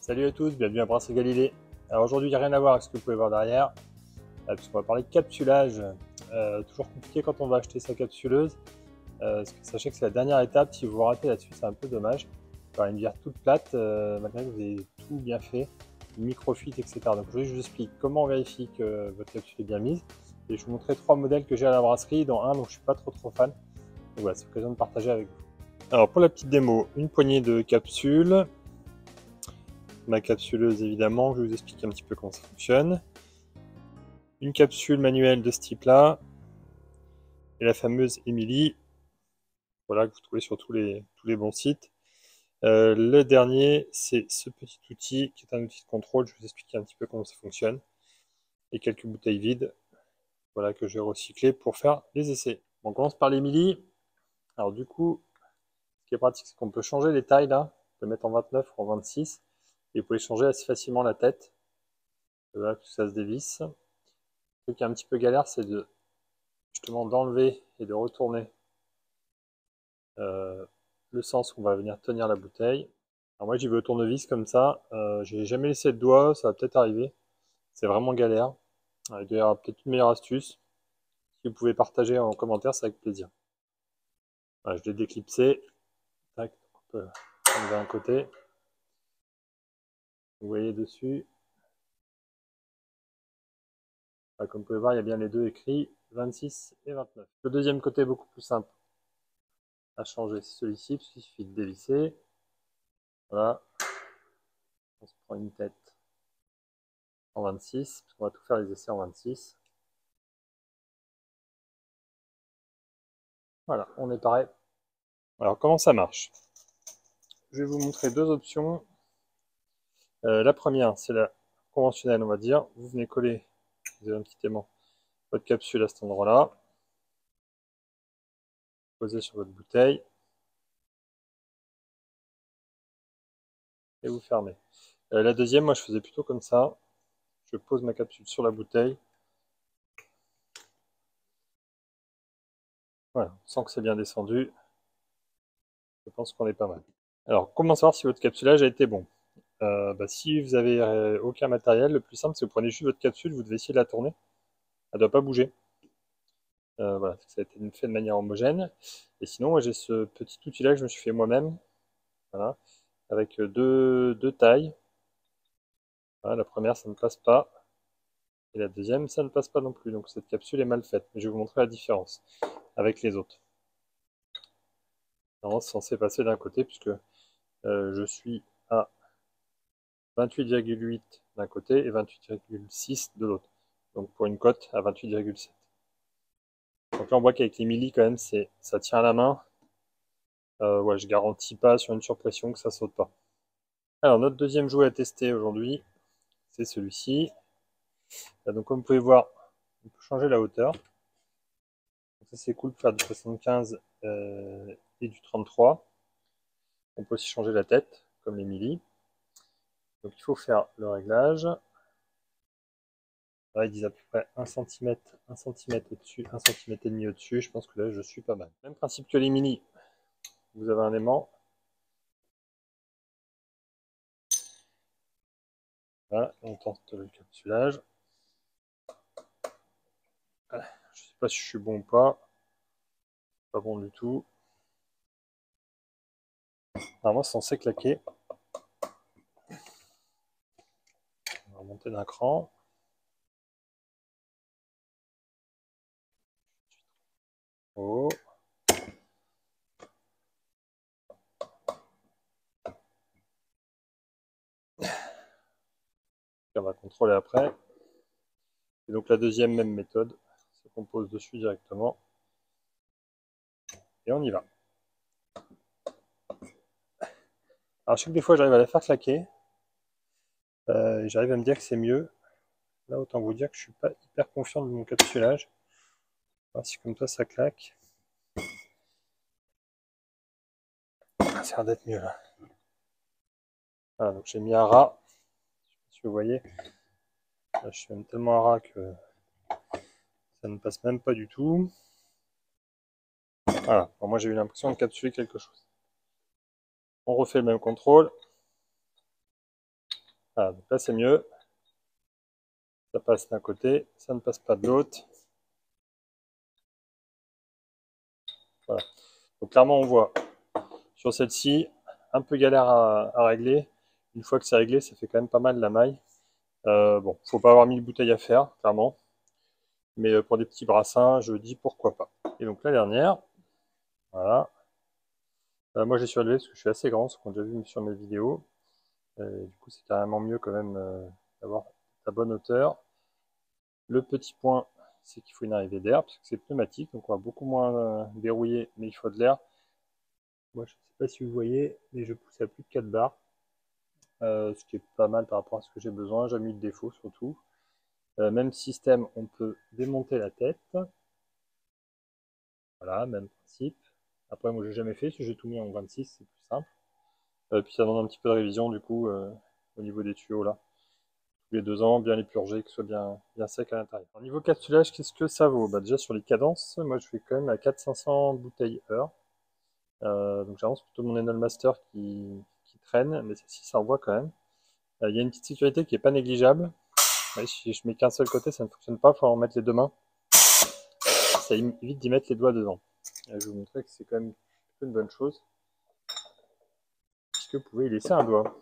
Salut à tous, bienvenue à Brasserie Galilée. Alors aujourd'hui, il n'y a rien à voir avec ce que vous pouvez voir derrière, puisqu'on va parler de capsulage. Toujours compliqué quand on va acheter sa capsuleuse. Sachez que c'est la dernière étape, si vous vous ratez là-dessus, c'est un peu dommage. Avoir une bière toute plate, malgré que vous avez tout bien fait, microfitte, etc. Donc aujourd'hui, je vous explique comment on vérifie que votre capsule est bien mise. Et je vais vous montrer 3 modèles que j'ai à la brasserie, dont un dont je ne suis pas trop fan. Donc voilà, c'est l'occasion de partager avec vous. Alors pour la petite démo, une poignée de capsules. Ma capsuleuse évidemment, je vais vous expliquer un petit peu comment ça fonctionne. Une capsule manuelle de ce type là, et la fameuse Emily, voilà, que vous trouvez sur tous les bons sites. Le dernier, c'est ce petit outil qui est un outil de contrôle, je vais vous expliquer un petit peu comment ça fonctionne. Et quelques bouteilles vides, voilà, que je vais recycler pour faire les essais. On commence par l'Emily. Alors du coup, ce qui est pratique, c'est qu'on peut changer les tailles là, on peut mettre en 29 ou en 26, et vous pouvez changer assez facilement la tête. Voilà, tout ça se dévisse. Le truc qui est un petit peu galère, c'est de justement d'enlever et de retourner le sens où on va venir tenir la bouteille. Alors moi j'y vais au tournevis comme ça, j'ai jamais laissé de doigt, ça va peut-être arriver, c'est vraiment galère. Il doit y avoir peut-être une meilleure astuce, si vous pouvez partager en commentaire, c'est avec plaisir. Voilà, je l'ai déclipsé, tac, on peut enlever un côté, vous voyez dessus. Voilà, comme vous pouvez voir, il y a bien les deux écrits, 26 et 29. Le deuxième côté est beaucoup plus simple à changer, c'est celui-ci, parce qu'il suffit de dévisser. Voilà, on se prend une tête en 26, parce qu'on va tout faire les essais en 26. Voilà, on est pareil. Alors comment ça marche? Je vais vous montrer deux options. La première, c'est la conventionnelle, on va dire. Vous venez coller, vous avez un petit aimant, votre capsule à cet endroit-là. Posez sur votre bouteille. Et vous fermez. La deuxième, moi je faisais plutôt comme ça. Je pose ma capsule sur la bouteille. Voilà, on sent que c'est bien descendu. Je pense qu'on est pas mal. Alors, comment savoir si votre capsulage a été bon? Si vous avez aucun matériel, le plus simple, c'est que vous prenez juste votre capsule, vous devez essayer de la tourner. Elle ne doit pas bouger. Voilà, ça a été fait de manière homogène. Et sinon, moi j'ai ce petit outil là que je me suis fait moi-même, voilà, avec deux tailles. Voilà, la première ça ne passe pas, et la deuxième ça ne passe pas non plus. Donc cette capsule est mal faite. Mais je vais vous montrer la différence avec les autres. Normalement c'est censé passer d'un côté, puisque je suis à 28,8 d'un côté et 28,6 de l'autre. Donc pour une cote à 28,7. Donc là on voit qu'avec les millis quand même ça tient à la main. Ouais, je garantis pas sur une surpression que ça saute pas. Alors notre deuxième jouet à tester aujourd'hui, c'est celui-ci. Donc comme vous pouvez voir, on peut changer la hauteur. Donc ça c'est cool de faire du 75 et du 33. On peut aussi changer la tête, comme les millis. Donc il faut faire le réglage. Là, ils disent à peu près 1 cm, 1 cm au-dessus, 1 cm et demi au-dessus. Je pense que là je suis pas mal. Même principe que les millis. Vous avez un aimant. Voilà, on tente le capsulage. Je sais pas si je suis bon ou pas. Pas bon du tout. Normalement c'est censé claquer. On va remonter d'un cran. Oh. On va contrôler après. Et donc la deuxième même méthode, c'est qu'on pose dessus directement. Et on y va. Alors je sais que des fois j'arrive à la faire claquer. J'arrive à me dire que c'est mieux. Là autant vous dire que je suis pas hyper confiant de mon capsulage. Alors, si comme ça claque. Ça a l'air d'être mieux là. Voilà, donc j'ai mis à ras. Je sais pas si vous voyez. Là, je suis même tellement à ras que ça ne passe même pas du tout. Voilà, bon, moi j'ai eu l'impression de capsuler quelque chose. On refait le même contrôle. Voilà, donc là c'est mieux. Ça passe d'un côté, ça ne passe pas de l'autre. Voilà. Donc clairement on voit sur celle-ci, un peu galère à régler. Une fois que c'est réglé, ça fait quand même pas mal la maille. Bon, faut pas avoir 1000 bouteilles à faire, clairement. Mais pour des petits brassins, je dis pourquoi pas. Et donc la dernière, voilà. Moi j'ai surélevé parce que je suis assez grand, ce qu'on a déjà vu sur mes vidéos. Du coup c'est carrément mieux quand même d'avoir la bonne hauteur. Le petit point, c'est qu'il faut une arrivée d'air, parce que c'est pneumatique, donc on va beaucoup moins verrouiller, mais il faut de l'air. Moi je ne sais pas si vous voyez, mais je pousse à plus de 4 bars. Ce qui est pas mal par rapport à ce que j'ai besoin. J'ai mis le défaut surtout. Même système, on peut démonter la tête. Voilà, même principe. Après, moi, j'ai jamais fait, si j'ai tout mis en 26, c'est plus simple. Puis ça demande un petit peu de révision, du coup, au niveau des tuyaux, là. Tous les 2 ans, bien les purger, que ce soit bien sec à l'intérieur. Au niveau capsulage, qu'est-ce que ça vaut? Bah, déjà, sur les cadences, moi, je fais quand même à 400-500 bouteilles heure. Donc, j'avance plutôt mon Enol Master qui traîne, mais celle-ci, ça envoie quand même. Il y a une petite sécurité qui est pas négligeable. Ouais, si je mets qu'un seul côté, ça ne fonctionne pas, il faut en mettre les deux mains. Ça évite d'y mettre les doigts dedans. Je vais vous montrer que c'est quand même une bonne chose, puisque vous pouvez y laisser un doigt.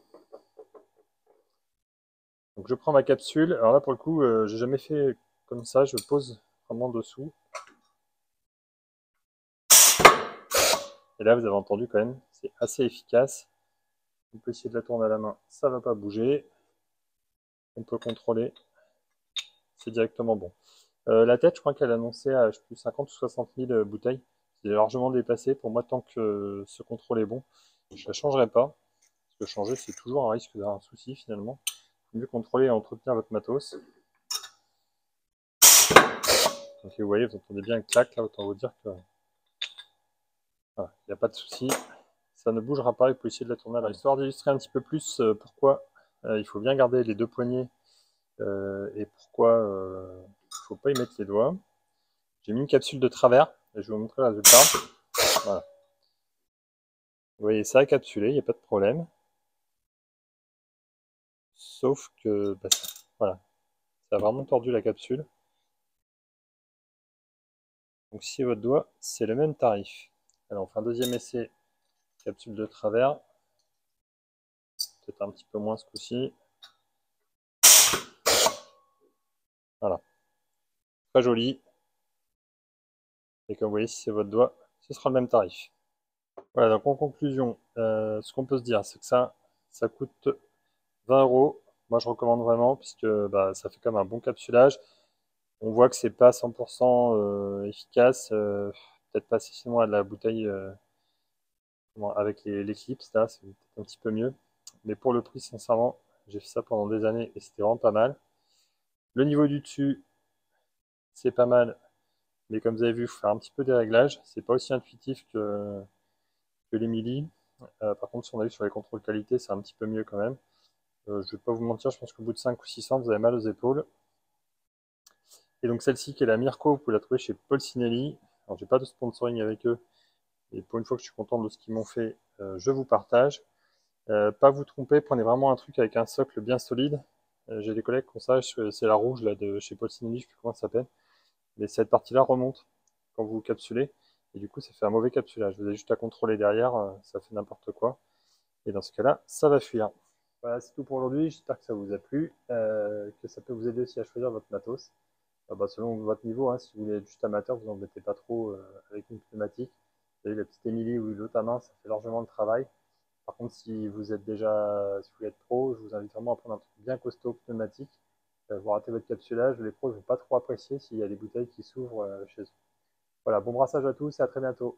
Donc je prends ma capsule. Alors là, pour le coup, j'ai jamais fait comme ça. Je pose vraiment dessous. Et là, vous avez entendu quand même, c'est assez efficace. On peut essayer de la tourner à la main, ça ne va pas bouger. On peut contrôler, c'est directement bon. La tête, je crois qu'elle annonçait à je sais plus, 50 ou 60 000 bouteilles. C'est largement dépassé. Pour moi, tant que ce contrôle est bon, je ne la changerai pas. Parce que changer, c'est toujours un risque d'avoir un souci finalement. Il faut mieux contrôler et entretenir votre matos. Donc vous voyez, vous entendez bien le clac, là, autant vous dire que voilà, il n'y a pas de souci. Ça ne bougera pas, il faut essayer de la tourner à la histoire d'illustrer un petit peu plus pourquoi il faut bien garder les deux poignets et pourquoi il ne faut pas y mettre les doigts. J'ai mis une capsule de travers et je vais vous montrer le résultat. Voilà. Vous voyez, ça a capsulé, il n'y a pas de problème. Sauf que bah, voilà, ça a vraiment tordu la capsule. Donc si votre doigt, c'est le même tarif. Alors on fait un deuxième essai, capsule de travers. Peut-être un petit peu moins ce coup-ci. Voilà. Très joli. Et comme vous voyez, si c'est votre doigt, ce sera le même tarif. Voilà, donc en conclusion, ce qu'on peut se dire, c'est que ça coûte 20 euros. Moi, je recommande vraiment, puisque bah, ça fait quand même un bon capsulage. On voit que c'est pas 100% efficace. Peut-être pas si loin de la bouteille avec les clips, là, c'est peut-être un petit peu mieux. Mais pour le prix, sincèrement, j'ai fait ça pendant des années et c'était vraiment pas mal. Le niveau du dessus, c'est pas mal. Mais comme vous avez vu, il faut faire un petit peu des réglages. C'est pas aussi intuitif que les Mili. Par contre, si on a vu sur les contrôles qualité, c'est un petit peu mieux quand même. Je vais pas vous mentir, je pense qu'au bout de 5 ou 600, vous avez mal aux épaules. Et donc celle-ci qui est la Mirko, vous pouvez la trouver chez Polsinelli. Alors j'ai pas de sponsoring avec eux. Et pour une fois que je suis content de ce qu'ils m'ont fait, je vous partage. Pas vous tromper, prenez vraiment un truc avec un socle bien solide. J'ai des collègues qui ont ça, c'est la rouge là, de chez Polsinelli, je sais plus comment ça s'appelle. Mais cette partie-là remonte quand vous capsulez. Et du coup, ça fait un mauvais capsulage. Vous avez juste à contrôler derrière, ça fait n'importe quoi. Et dans ce cas-là, ça va fuir. Voilà, c'est tout pour aujourd'hui. J'espère que ça vous a plu, que ça peut vous aider aussi à choisir votre matos. Bah, selon votre niveau, hein, si vous voulez être juste amateur, vous n'embêtez pas trop avec une pneumatique. Vous avez la petite Emily ou l'autre à main, ça fait largement le travail. Par contre, si vous êtes déjà, si vous voulez être pro, je vous invite vraiment à prendre un truc bien costaud pneumatique. Vous ratez votre capsulage, les pros ne vont pas trop apprécier s'il y a des bouteilles qui s'ouvrent chez eux. Voilà, bon brassage à tous et à très bientôt.